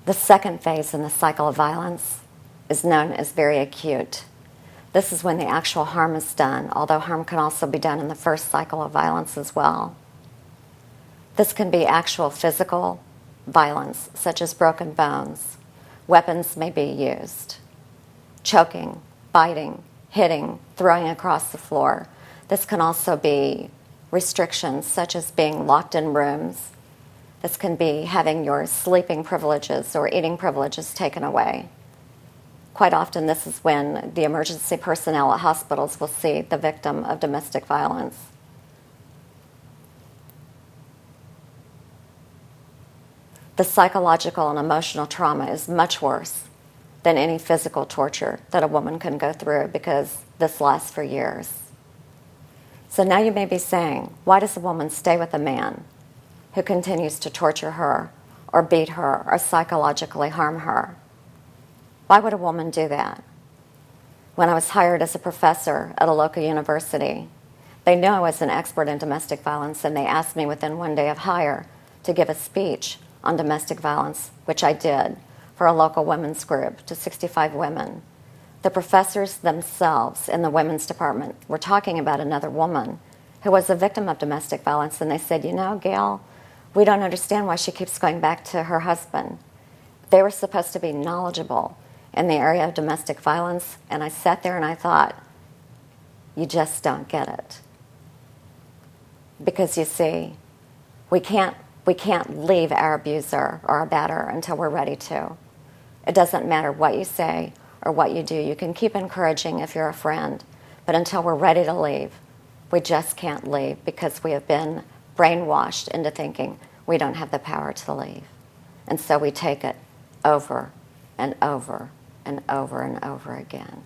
The second phase in the cycle of violence is known as very acute. This is when the actual harm is done, although harm can also be done in the first cycle of violence as well. This can be actual physical violence, such as broken bones. Weapons may be used. Choking, biting, hitting, throwing across the floor. This can also be restrictions, such as being locked in rooms. This can be having your sleeping privileges or eating privileges taken away. Quite often, this is when the emergency personnel at hospitals will see the victim of domestic violence. The psychological and emotional trauma is much worse than any physical torture that a woman can go through, because this lasts for years. So now you may be saying, why does a woman stay with a man who continues to torture her or beat her or psychologically harm her? Why would a woman do that? When I was hired as a professor at a local university, they knew I was an expert in domestic violence, and they asked me within one day of hire to give a speech on domestic violence, which I did for a local women's group to 65 women. The professors themselves in the women's department were talking about another woman who was a victim of domestic violence, and they said, you know, Gayle, we don't understand why she keeps going back to her husband. They were supposed to be knowledgeable in the area of domestic violence, and I sat there and I thought, you just don't get it. Because you see, we can't leave our abuser or our batterer until we're ready to. It doesn't matter what you say or what you do. You can keep encouraging if you're a friend, but until we're ready to leave, we just can't leave, because we have been brainwashed into thinking we don't have the power to leave. And so we take it over and over and over and over again.